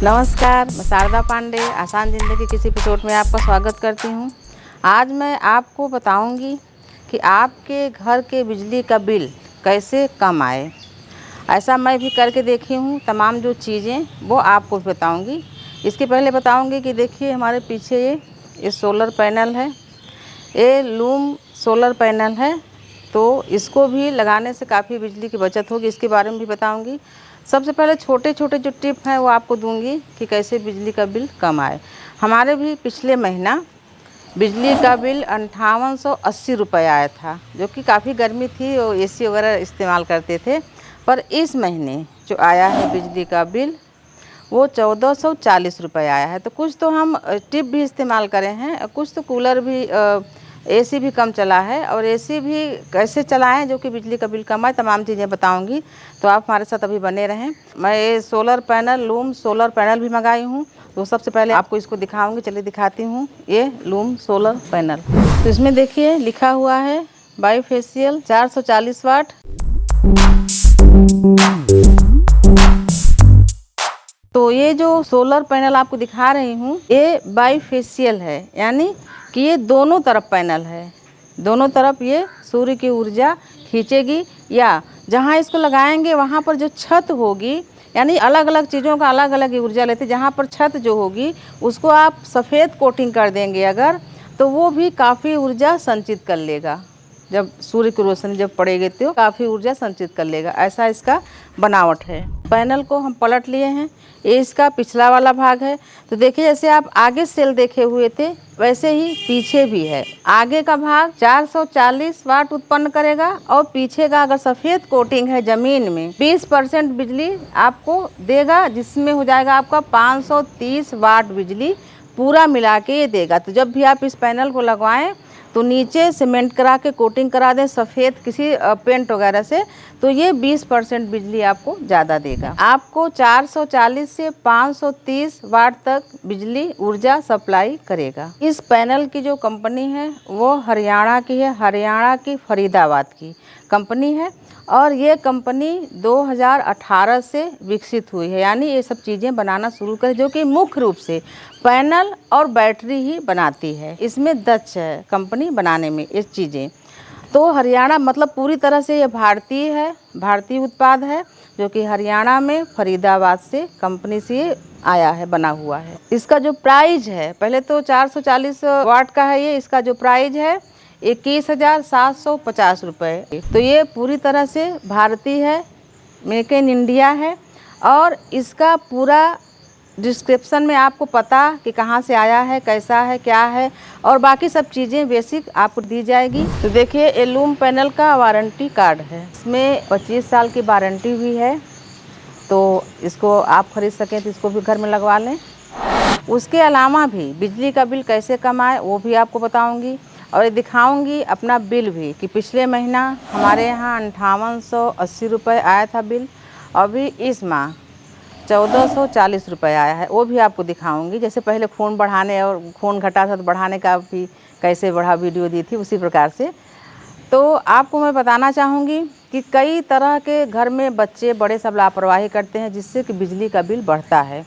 नमस्कार, मैं शारदा पांडे आसान ज़िंदगी किसी एपिसोड में आपका स्वागत करती हूँ। आज मैं आपको बताऊँगी कि आपके घर के बिजली का बिल कैसे कम आए। ऐसा मैं भी करके देखी हूँ। तमाम जो चीज़ें वो आपको भी बताऊँगी। इसके पहले बताऊँगी कि देखिए हमारे पीछे ये सोलर पैनल है। ये लूम सोलर पैनल है, तो इसको भी लगाने से काफ़ी बिजली की बचत होगी। इसके बारे में भी बताऊँगी। सबसे पहले छोटे छोटे जो टिप हैं वो आपको दूंगी कि कैसे बिजली का बिल कम आए। हमारे भी पिछले महीना बिजली का बिल 5880 रुपये आया था, जो कि काफ़ी गर्मी थी और एसी वगैरह इस्तेमाल करते थे। पर इस महीने जो आया है बिजली का बिल वो 1440 रुपये आया है। तो कुछ तो हम टिप भी इस्तेमाल करे हैं, कुछ तो कूलर भी एसी भी कम चला है, और एसी भी कैसे चलाएं जो कि बिजली का बिल कम आए, तमाम चीज़ें बताऊंगी। तो आप हमारे साथ अभी बने रहें। मैं ये solar panel loom solar panel भी मंगाई हूँ, तो सबसे पहले आपको इसको दिखाऊंगी। चलिए दिखाती हूँ। ये लूम सोलर पैनल, तो इसमें देखिए लिखा हुआ है बाईफेशियल 440 वाट। तो ये जो सोलर पैनल आपको दिखा रही हूँ ये बाईफेशियल है, यानी कि ये दोनों तरफ पैनल है। दोनों तरफ ये सूर्य की ऊर्जा खींचेगी, या जहाँ इसको लगाएंगे वहाँ पर जो छत होगी, यानी अलग अलग चीज़ों का अलग अलग ऊर्जा लेते। जहाँ पर छत जो होगी उसको आप सफ़ेद कोटिंग कर देंगे अगर, तो वो भी काफ़ी ऊर्जा संचित कर लेगा। जब सूर्य की रोशनी जब पड़ेगी तो काफ़ी ऊर्जा संचित कर लेगा। ऐसा इसका बनावट है। पैनल को हम पलट लिए हैं। ये इसका पिछला वाला भाग है। तो देखिए जैसे आप आगे सेल देखे हुए थे वैसे ही पीछे भी है। आगे का भाग 440 वाट उत्पन्न करेगा, और पीछे का अगर सफ़ेद कोटिंग है ज़मीन में 20% बिजली आपको देगा, जिसमें हो जाएगा आपका 530 वाट बिजली पूरा मिला के ये देगा। तो जब भी आप इस पैनल को लगवाएं तो नीचे सीमेंट करा के कोटिंग करा दें सफ़ेद किसी पेंट वगैरह से, तो ये 20% बिजली आपको ज़्यादा देगा। आपको 440 से 530 वाट तक बिजली ऊर्जा सप्लाई करेगा। इस पैनल की जो कंपनी है वो हरियाणा की है। हरियाणा की फरीदाबाद की कंपनी है, और ये कंपनी 2018 से विकसित हुई है। यानी ये सब चीज़ें बनाना शुरू करें, जो कि मुख्य रूप से पैनल और बैटरी ही बनाती है। इसमें दक्ष है कंपनी बनाने में ये चीज़ें। तो हरियाणा मतलब पूरी तरह से ये भारतीय है, भारतीय उत्पाद है, जो कि हरियाणा में फरीदाबाद से कंपनी से आया है, बना हुआ है। इसका जो प्राइस है, पहले तो 440 वाट का है ये, इसका जो प्राइस है 21,750 रुपये। तो ये पूरी तरह से भारतीय है, मेक इन इंडिया है। और इसका पूरा डिस्क्रिप्शन में आपको पता कि कहाँ से आया है, कैसा है, क्या है, और बाकी सब चीज़ें बेसिक आपको दी जाएगी। तो देखिए ये लूम पैनल का वारंटी कार्ड है, इसमें 25 साल की वारंटी भी है। तो इसको आप खरीद सकें तो इसको भी घर में लगवा लें। उसके अलावा भी बिजली का बिल कैसे कम आए वो भी आपको बताऊँगी, और दिखाऊंगी अपना बिल भी कि पिछले महीना हमारे यहाँ 5880 रुपये आया था बिल, अभी इस माह 1440 रुपये आया है, वो भी आपको दिखाऊंगी। जैसे पहले खून बढ़ाने और खून घटा था तो बढ़ाने का भी कैसे बढ़ा वीडियो दी थी, उसी प्रकार से। तो आपको मैं बताना चाहूँगी कि कई तरह के घर में बच्चे बड़े सब लापरवाही करते हैं, जिससे कि बिजली का बिल बढ़ता है।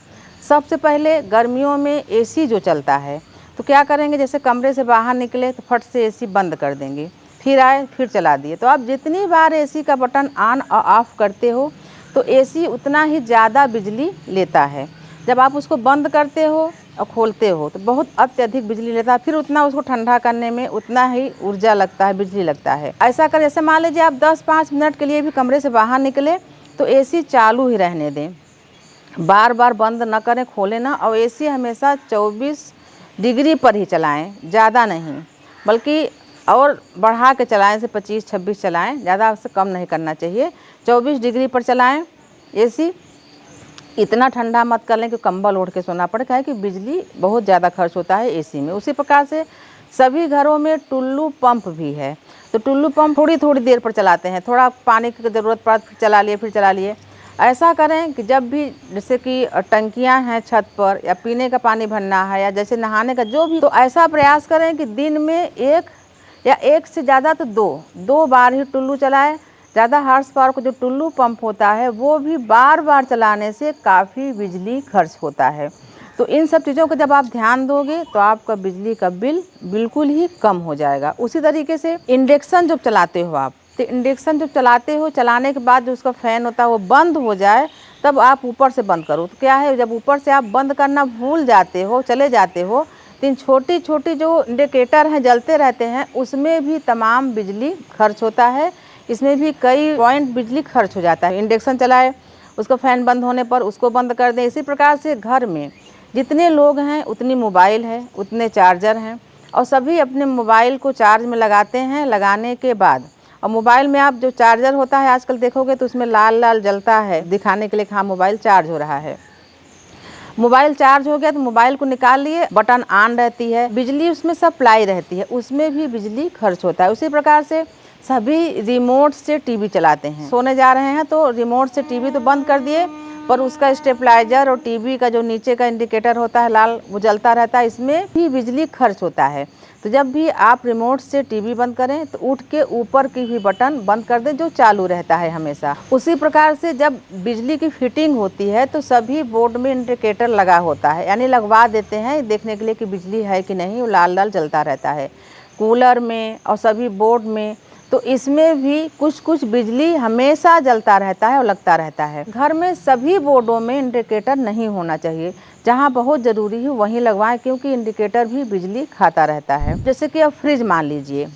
सबसे पहले गर्मियों में एसी जो चलता है तो क्या करेंगे, जैसे कमरे से बाहर निकले तो फट से एसी बंद कर देंगे, फिर आए फिर चला दिए। तो आप जितनी बार एसी का बटन ऑन और ऑफ करते हो तो एसी उतना ही ज़्यादा बिजली लेता है। जब आप उसको बंद करते हो और खोलते हो तो बहुत अत्यधिक बिजली लेता है, फिर उतना उसको ठंडा करने में उतना ही ऊर्जा लगता है, बिजली लगता है। ऐसा कर, जैसे मान लीजिए आप 10-5 मिनट के लिए भी कमरे से बाहर निकले तो एसी चालू ही रहने दें, बार बार बंद ना करें, खोलें ना। और एसी हमेशा 24 डिग्री पर ही चलाएं, ज़्यादा नहीं, बल्कि और बढ़ा के चलाएं, से 25-26 चलाएं, ज़्यादा उससे कम नहीं करना चाहिए। 24 डिग्री पर चलाएं एसी। इतना ठंडा मत कर लें कि कंबल ओढ़ के सोना पड़े, क्या है कि बिजली बहुत ज़्यादा खर्च होता है एसी में। उसी प्रकार से सभी घरों में टुल्लू पंप भी है, तो टुल्लू पंप थोड़ी थोड़ी देर पर चलाते हैं, थोड़ा पानी की ज़रूरत पड़ा फिर चला लिए, फिर चला लिए। ऐसा करें कि जब भी जैसे कि टंकियां हैं छत पर, या पीने का पानी भरना है, या जैसे नहाने का जो भी, तो ऐसा प्रयास करें कि दिन में एक या एक से ज़्यादा तो दो बार ही टुल्लू चलाएं, ज़्यादा हार्स पावर का जो टुल्लू पंप होता है वो भी बार बार चलाने से काफ़ी बिजली खर्च होता है। तो इन सब चीज़ों को जब आप ध्यान दोगे तो आपका बिजली का बिल बिल्कुल ही कम हो जाएगा। उसी तरीके से इंडक्शन जब चलाते हो आप, तो इंडक्शन जब चलाते हो, चलाने के बाद जो उसका फ़ैन होता है वो बंद हो जाए तब आप ऊपर से बंद करो। तो क्या है, जब ऊपर से आप बंद करना भूल जाते हो, चले जाते हो, तो इन छोटी छोटी जो इंडिकेटर हैं जलते रहते हैं, उसमें भी तमाम बिजली खर्च होता है। इसमें भी कई पॉइंट बिजली खर्च हो जाता है। इंडक्शन चलाए, उसका फ़ैन बंद होने पर उसको बंद कर दें। इसी प्रकार से घर में जितने लोग हैं उतनी मोबाइल है, उतने चार्जर हैं, और सभी अपने मोबाइल को चार्ज में लगाते हैं। लगाने के बाद और मोबाइल में आप जो चार्जर होता है आजकल देखोगे तो उसमें लाल लाल जलता है, दिखाने के लिए कि हाँ मोबाइल चार्ज हो रहा है। मोबाइल चार्ज हो गया तो मोबाइल को निकाल लिए, बटन ऑन रहती है, बिजली उसमें सप्लाई रहती है, उसमें भी बिजली खर्च होता है। उसी प्रकार से सभी रिमोट से टीवी चलाते हैं। सोने जा रहे हैं तो रिमोट से टीवी तो बंद कर दिए, पर उसका स्टेबलाइजर और टीवी का जो नीचे का इंडिकेटर होता है लाल, वो जलता रहता है, इसमें भी बिजली खर्च होता है। तो जब भी आप रिमोट से टीवी बंद करें तो उठ के ऊपर की भी बटन बंद कर दें जो चालू रहता है हमेशा। उसी प्रकार से जब बिजली की फिटिंग होती है तो सभी बोर्ड में इंडिकेटर लगा होता है, यानी लगवा देते हैं देखने के लिए कि बिजली है कि नहीं, वो लाल लाल जलता रहता है कूलर में और सभी बोर्ड में। तो इसमें भी कुछ कुछ बिजली हमेशा जलता रहता है और लगता रहता है। घर में सभी बोर्डों में इंडिकेटर नहीं होना चाहिए, जहाँ बहुत ज़रूरी है वहीं लगवाएं, क्योंकि इंडिकेटर भी बिजली खाता रहता है। जैसे कि अब फ्रिज मान लीजिए,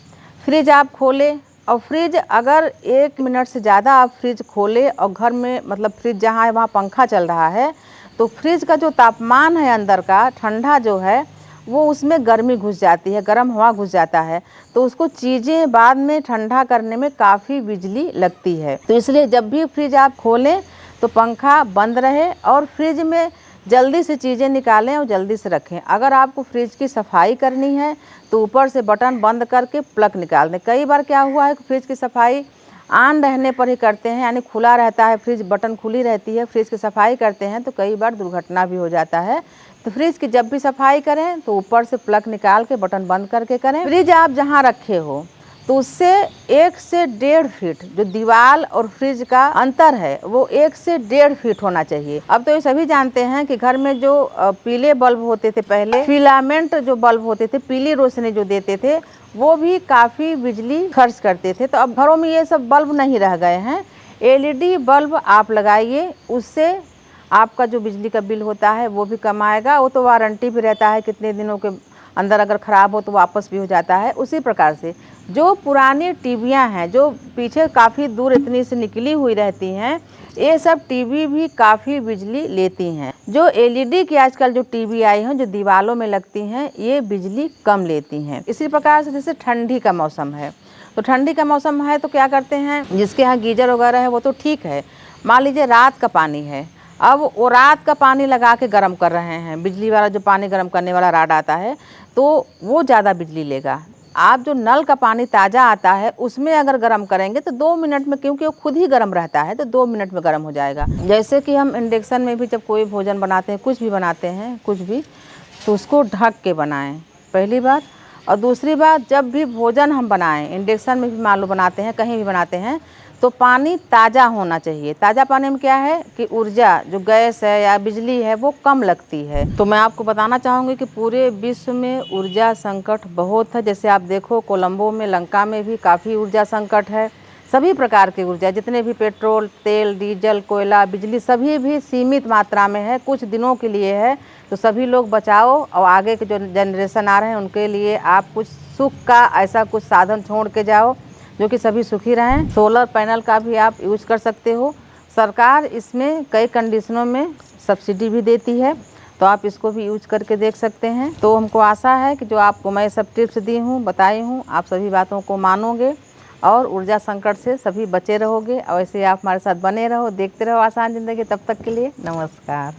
फ्रिज आप खोले और फ्रिज अगर 1 मिनट से ज़्यादा आप फ्रिज खोले और घर में मतलब फ्रिज जहाँ है वहाँ पंखा चल रहा है, तो फ्रिज का जो तापमान है अंदर का ठंडा जो है वो उसमें गर्मी घुस जाती है, गर्म हवा घुस जाता है, तो उसको चीज़ें बाद में ठंडा करने में काफ़ी बिजली लगती है। तो इसलिए जब भी फ्रिज आप खोलें तो पंखा बंद रहे और फ्रिज में जल्दी से चीज़ें निकालें और जल्दी से रखें। अगर आपको फ्रिज की सफाई करनी है तो ऊपर से बटन बंद करके प्लग निकाल दें। कई बार क्या हुआ है कि फ्रिज की सफाई ऑन रहने पर ही करते हैं, यानी खुला रहता है फ्रिज, बटन खुली रहती है, फ्रिज की सफाई करते हैं तो कई बार दुर्घटना भी हो जाता है। तो फ्रिज की जब भी सफाई करें तो ऊपर से प्लग निकाल के बटन बंद करके करें। फ्रिज आप जहाँ रखे हो तो उससे 1 से 1.5 फीट जो दीवार और फ्रिज का अंतर है वो 1 से 1.5 फीट होना चाहिए। अब तो ये सभी जानते हैं कि घर में जो पीले बल्ब होते थे पहले, फिलामेंट जो बल्ब होते थे, पीली रोशनी जो देते थे, वो भी काफ़ी बिजली खर्च करते थे। तो अब घरों में ये सब बल्ब नहीं रह गए हैं। LED बल्ब आप लगाइए, उससे आपका जो बिजली का बिल होता है वो भी कम आएगा। वो तो वारंटी भी रहता है, कितने दिनों के अंदर अगर ख़राब हो तो वापस भी हो जाता है। उसी प्रकार से जो पुरानी टीवियाँ हैं जो पीछे काफ़ी दूर इतनी से निकली हुई रहती हैं, ये सब टीवी भी काफ़ी बिजली लेती हैं। जो LED की आजकल जो टीवी आई हैं जो दीवारों में लगती हैं, ये बिजली कम लेती हैं। इसी प्रकार से जैसे ठंडी का मौसम है, तो ठंडी का मौसम है तो क्या करते हैं, जिसके यहाँ गीजर वगैरह है वो तो ठीक है। मान लीजिए रात का पानी है, अब वो रात का पानी लगा के गर्म कर रहे हैं, बिजली वाला जो पानी गर्म करने वाला राड आता है तो वो ज़्यादा बिजली लेगा। आप जो नल का पानी ताज़ा आता है उसमें अगर गर्म करेंगे तो 2 मिनट में, क्योंकि वो खुद ही गर्म रहता है, तो 2 मिनट में गर्म हो जाएगा। जैसे कि हम इंडक्शन में भी जब कोई भोजन बनाते हैं, कुछ भी बनाते हैं, कुछ भी, तो उसको ढक के बनाएं, पहली बात। और दूसरी बात, जब भी भोजन हम बनाएं, इंडक्शन में भी मान लो बनाते हैं, कहीं भी बनाते हैं, तो पानी ताज़ा होना चाहिए। ताज़ा पानी में क्या है कि ऊर्जा जो गैस है या बिजली है वो कम लगती है। तो मैं आपको बताना चाहूँगी कि पूरे विश्व में ऊर्जा संकट बहुत है। जैसे आप देखो कोलंबो में, लंका में भी काफ़ी ऊर्जा संकट है। सभी प्रकार की ऊर्जा, जितने भी पेट्रोल, तेल, डीजल, कोयला, बिजली, सभी भी सीमित मात्रा में है, कुछ दिनों के लिए है। तो सभी लोग बचाओ और आगे के जो जनरेशन आ रहे हैं उनके लिए आप कुछ सुख का ऐसा कुछ साधन छोड़ के जाओ जो कि सभी सुखी रहें। सोलर पैनल का भी आप यूज कर सकते हो। सरकार इसमें कई कंडीशनों में सब्सिडी भी देती है, तो आप इसको भी यूज करके देख सकते हैं। तो हमको आशा है कि जो आपको मैं सब टिप्स दी हूँ, बताई हूँ, आप सभी बातों को मानोगे और ऊर्जा संकट से सभी बचे रहोगे। और ऐसे आप हमारे साथ बने रहो, देखते रहो आसान ज़िंदगी। तब तक के लिए नमस्कार।